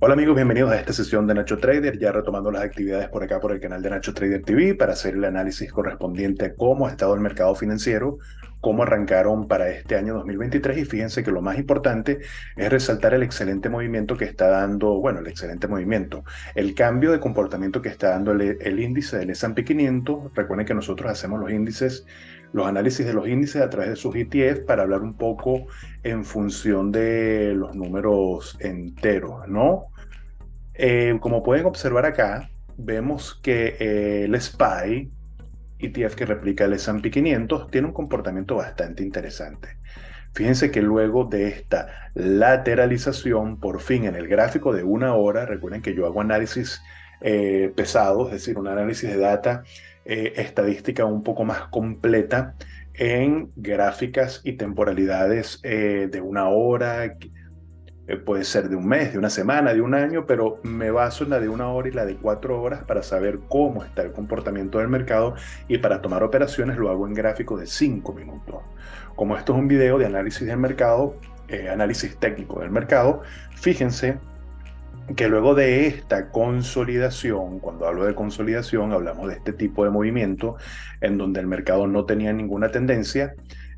Hola amigos, bienvenidos a esta sesión de Nacho Trader, ya retomando las actividades por acá por el canal de Nacho Trader TV para hacer el análisis correspondiente a cómo ha estado el mercado financiero, cómo arrancaron para este año 2023 y fíjense que lo más importante es resaltar el excelente movimiento que está dando, bueno, el excelente movimiento, el cambio de comportamiento que está dando el índice del S&P 500. Recuerden que nosotros hacemos los índices, los análisis de los índices a través de sus ETF para hablar un poco en función de los números enteros, ¿no? Como pueden observar acá, vemos que el SPY, ETF que replica el S&P 500, tiene un comportamiento bastante interesante. Fíjense que luego de esta lateralización, por fin en el gráfico de una hora, recuerden que yo hago análisis pesados, es decir, un análisis de data estadística un poco más completa en gráficas y temporalidades de una hora, puede ser de un mes, de una semana, de un año, pero me baso en la de una hora y la de 4 horas para saber cómo está el comportamiento del mercado, y para tomar operaciones lo hago en gráfico de 5 minutos. Como esto es un video de análisis del mercado, análisis técnico del mercado, fíjense que luego de esta consolidación, cuando hablo de consolidación, hablamos de este tipo de movimiento en donde el mercado no tenía ninguna tendencia.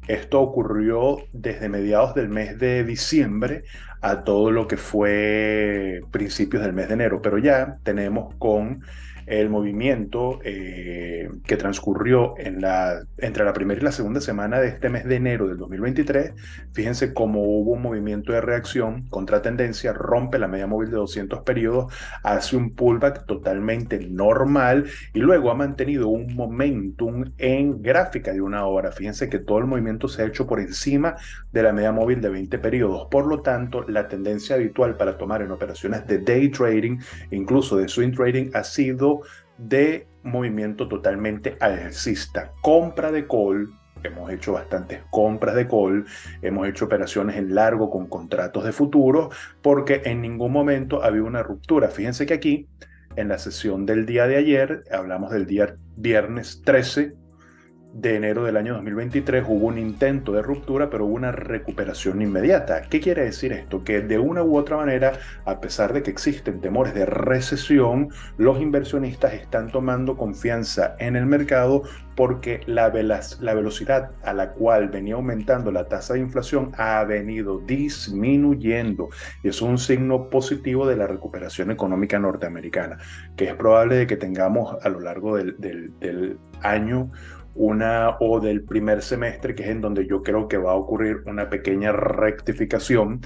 Esto ocurrió desde mediados del mes de diciembre a todo lo que fue principios del mes de enero, pero ya tenemos con el movimiento que transcurrió entre la primera y la segunda semana de este mes de enero del 2023. Fíjense cómo hubo un movimiento de reacción contra tendencia, rompe la media móvil de 200 periodos, hace un pullback totalmente normal y luego ha mantenido un momentum en gráfica de una hora. Fíjense que todo el movimiento se ha hecho por encima de la media móvil de 20 periodos. Por lo tanto, la tendencia habitual para tomar en operaciones de day trading, incluso de swing trading, ha sido de movimiento totalmente alcista. Compra de call. Hemos hecho bastantes compras de call, hemos hecho operaciones en largo con contratos de futuro, porque en ningún momento había una ruptura. Fíjense que aquí, en la sesión del día de ayer, hablamos del día viernes 13 de enero del año 2023, hubo un intento de ruptura, pero hubo una recuperación inmediata. ¿Qué quiere decir esto? Que de una u otra manera, a pesar de que existen temores de recesión, los inversionistas están tomando confianza en el mercado porque la velocidad a la cual venía aumentando la tasa de inflación ha venido disminuyendo. Y es un signo positivo de la recuperación económica norteamericana, que es probable de que tengamos a lo largo del año o del primer semestre, que es en donde yo creo que va a ocurrir una pequeña rectificación,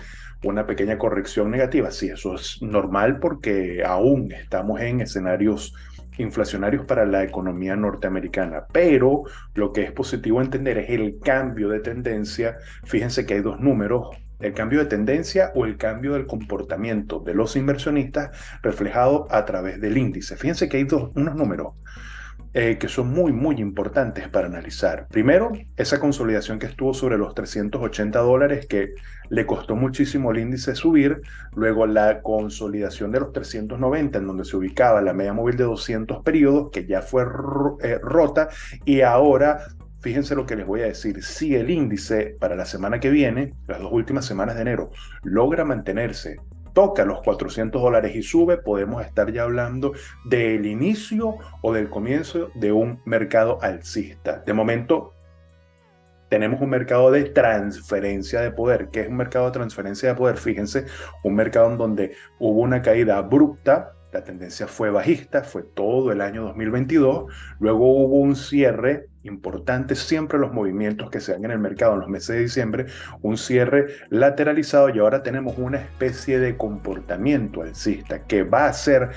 una pequeña corrección negativa. Sí, eso es normal porque aún estamos en escenarios inflacionarios para la economía norteamericana, pero lo que es positivo entender es el cambio de tendencia. Fíjense que hay dos números: el cambio de tendencia o el cambio del comportamiento de los inversionistas reflejado a través del índice. Fíjense que hay unos números que son muy importantes para analizar. Primero, esa consolidación que estuvo sobre los $380, que le costó muchísimo al índice subir. Luego, la consolidación de los 390, en donde se ubicaba la media móvil de 200 periodos, que ya fue rota. Y ahora, fíjense lo que les voy a decir: si el índice para la semana que viene, las dos últimas semanas de enero, logra mantenerse, toca los $400 y sube, podemos estar ya hablando del inicio o del comienzo de un mercado alcista. De momento, tenemos un mercado de transferencia de poder. ¿Qué es un mercado de transferencia de poder? Fíjense, un mercado en donde hubo una caída abrupta, la tendencia fue bajista, fue todo el año 2022, luego hubo un cierre importante. Siempre los movimientos que se dan en el mercado en los meses de diciembre, un cierre lateralizado, y ahora tenemos una especie de comportamiento alcista que va a ser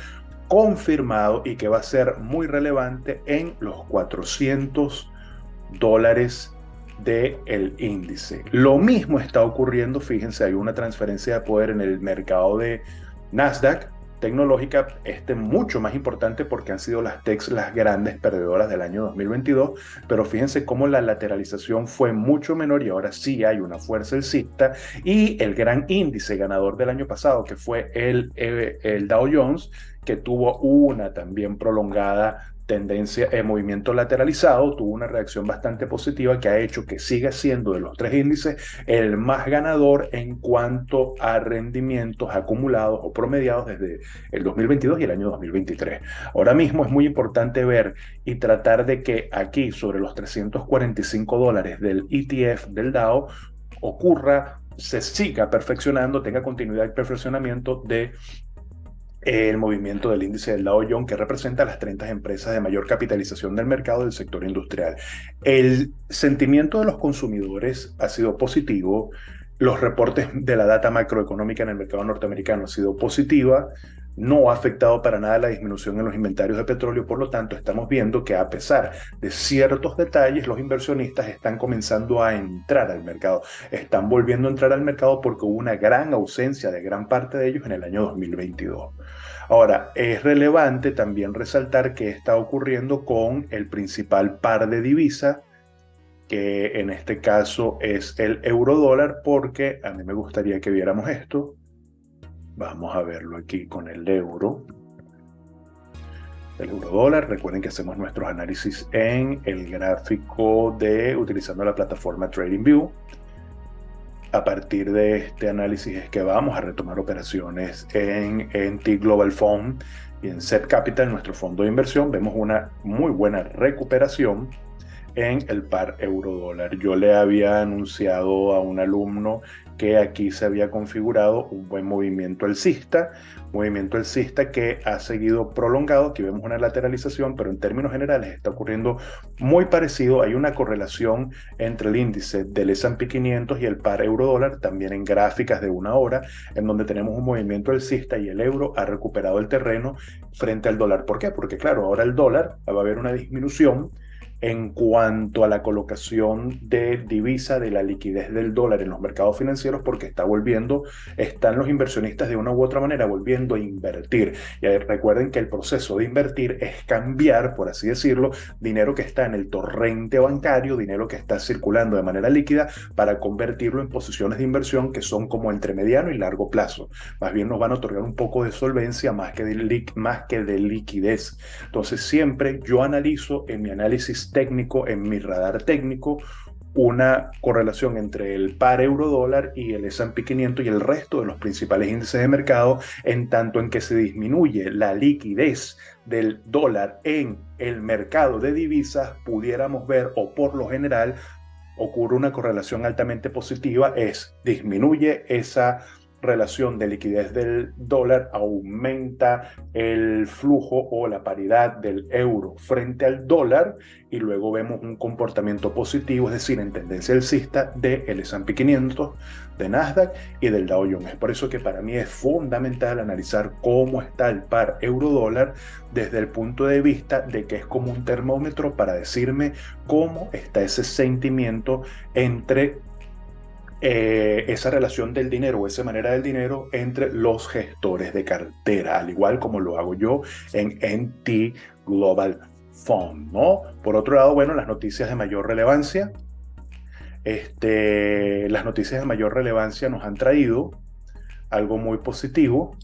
confirmado y que va a ser muy relevante en los $400 del índice. Lo mismo está ocurriendo, fíjense, hay una transferencia de poder en el mercado de Nasdaq tecnológica, mucho más importante porque han sido las techs las grandes perdedoras del año 2022, pero fíjense cómo la lateralización fue mucho menor y ahora sí hay una fuerza alcista. Y el gran índice ganador del año pasado, que fue el Dow Jones, que tuvo una también prolongada tendencia, movimiento lateralizado, tuvo una reacción bastante positiva que ha hecho que siga siendo de los tres índices el más ganador en cuanto a rendimientos acumulados o promediados desde el 2022 y el año 2023. Ahora mismo es muy importante ver y tratar de que aquí sobre los $345 del ETF del Dow ocurra, se siga perfeccionando, tenga continuidad y perfeccionamiento de el movimiento del índice del Dow Jones, que representa las 30 empresas de mayor capitalización del mercado del sector industrial. El sentimiento de los consumidores ha sido positivo. Los reportes de la data macroeconómica en el mercado norteamericano han sido positiva. No ha afectado para nada la disminución en los inventarios de petróleo. Por lo tanto, estamos viendo que a pesar de ciertos detalles, los inversionistas están comenzando a entrar al mercado. Están volviendo a entrar al mercado porque hubo una gran ausencia de gran parte de ellos en el año 2022. Ahora, es relevante también resaltar qué está ocurriendo con el principal par de divisa, que en este caso es el euro-dólar, porque a mí me gustaría que viéramos esto. Vamos a verlo aquí con el euro. El euro-dólar, recuerden que hacemos nuestros análisis en el gráfico utilizando la plataforma TradingView. A partir de este análisis es que vamos a retomar operaciones en NT Global Fund y en Set Capital, nuestro fondo de inversión. Vemos una muy buena recuperación en el par euro-dólar. Yo le había anunciado a un alumno que aquí se había configurado un buen movimiento alcista que ha seguido prolongado. Aquí vemos una lateralización, pero en términos generales está ocurriendo muy parecido. Hay una correlación entre el índice del S&P 500 y el par euro-dólar, también en gráficas de una hora, en donde tenemos un movimiento alcista y el euro ha recuperado el terreno frente al dólar. ¿Por qué? Porque claro, ahora el dólar va a haber una disminución en cuanto a la colocación de divisa, de la liquidez del dólar en los mercados financieros, porque están los inversionistas de una u otra manera volviendo a invertir. Y recuerden que el proceso de invertir es cambiar, por así decirlo, dinero que está en el torrente bancario, dinero que está circulando de manera líquida, para convertirlo en posiciones de inversión que son como entre mediano y largo plazo. Más bien nos van a otorgar un poco de solvencia más que de liquidez. Entonces siempre yo analizo en mi análisis técnico, en mi radar técnico, una correlación entre el par euro-dólar y el S&P 500 y el resto de los principales índices de mercado, en tanto en que se disminuye la liquidez del dólar en el mercado de divisas, pudiéramos ver, o por lo general ocurre una correlación altamente positiva, disminuye esa relación de liquidez del dólar, aumenta el flujo o la paridad del euro frente al dólar, y luego vemos un comportamiento positivo, es decir, en tendencia alcista del S&P 500, de Nasdaq y del Dow Jones. Es por eso que para mí es fundamental analizar cómo está el par euro-dólar desde el punto de vista de que es como un termómetro para decirme cómo está ese sentimiento entre esa relación del dinero o esa manera del dinero entre los gestores de cartera, al igual como lo hago yo en NT Global Fund, ¿no? Por otro lado, bueno, las noticias de mayor relevancia. Las noticias de mayor relevancia nos han traído algo muy positivo,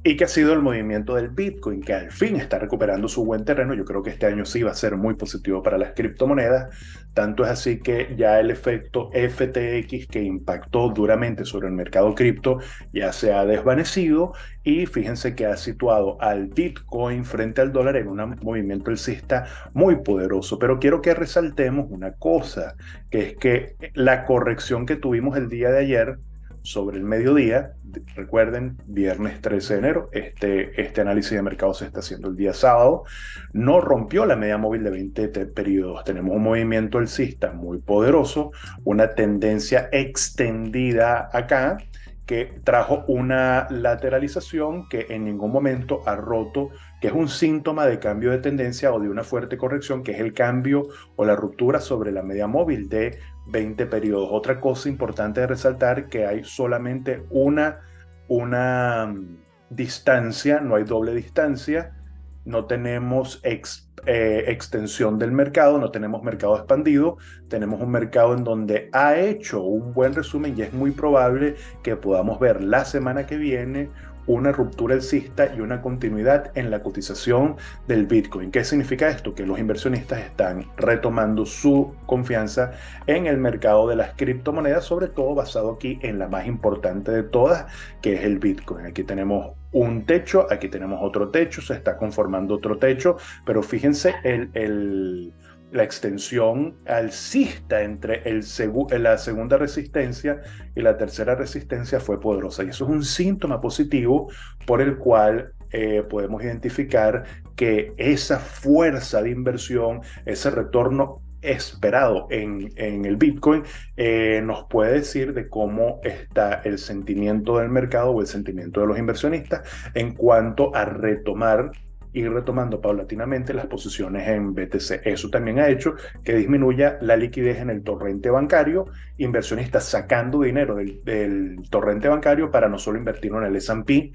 y que ha sido el movimiento del Bitcoin, que al fin está recuperando su buen terreno. Yo creo que este año sí va a ser muy positivo para las criptomonedas. Tanto es así que ya el efecto FTX, que impactó duramente sobre el mercado cripto, ya se ha desvanecido, y fíjense que ha situado al Bitcoin frente al dólar en un movimiento alcista muy poderoso. Pero quiero que resaltemos una cosa, que es que la corrección que tuvimos el día de ayer sobre el mediodía, recuerden, viernes 13 de enero, este análisis de mercado se está haciendo el día sábado, no rompió la media móvil de 20 periodos. Tenemos un movimiento alcista muy poderoso, una tendencia extendida acá, que trajo una lateralización que en ningún momento ha roto, que es un síntoma de cambio de tendencia o de una fuerte corrección, que es el cambio o la ruptura sobre la media móvil de 20 periodos. Otra cosa importante de resaltar, que hay solamente una distancia, no hay doble distancia, no tenemos extensión del mercado, no tenemos mercado expandido, tenemos un mercado en donde ha hecho un buen resumen, y es muy probable que podamos ver la semana que viene una ruptura alcista y una continuidad en la cotización del Bitcoin. ¿Qué significa esto? Que los inversionistas están retomando su confianza en el mercado de las criptomonedas, sobre todo basado aquí en la más importante de todas, que es el Bitcoin. Aquí tenemos un techo, aquí tenemos otro techo, se está conformando otro techo, pero fíjense la extensión alcista entre la segunda resistencia y la tercera resistencia fue poderosa. Y eso es un síntoma positivo por el cual podemos identificar que esa fuerza de inversión, ese retorno esperado en el Bitcoin, nos puede decir de cómo está el sentimiento del mercado o el sentimiento de los inversionistas en cuanto a ir retomando paulatinamente las posiciones en BTC. Eso también ha hecho que disminuya la liquidez en el torrente bancario, inversionistas sacando dinero del torrente bancario para no solo invertirlo en el S&P,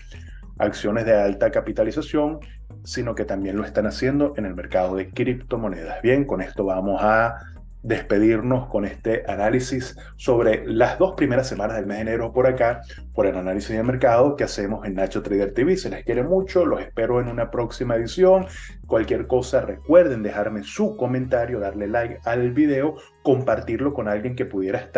acciones de alta capitalización, sino que también lo están haciendo en el mercado de criptomonedas. Bien, con esto vamos a despedirnos con este análisis sobre las 2 primeras semanas del mes de enero por acá, por el análisis de mercado que hacemos en Nacho Trader TV. Se les quiere mucho, los espero en una próxima edición. Cualquier cosa, recuerden dejarme su comentario, darle like al video, compartirlo con alguien que pudiera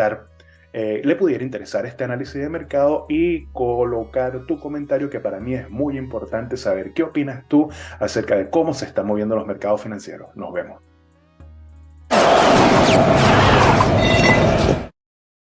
le pudiera interesar este análisis de mercado y colocar tu comentario, que para mí es muy importante saber qué opinas tú acerca de cómo se están moviendo los mercados financieros. Nos vemos.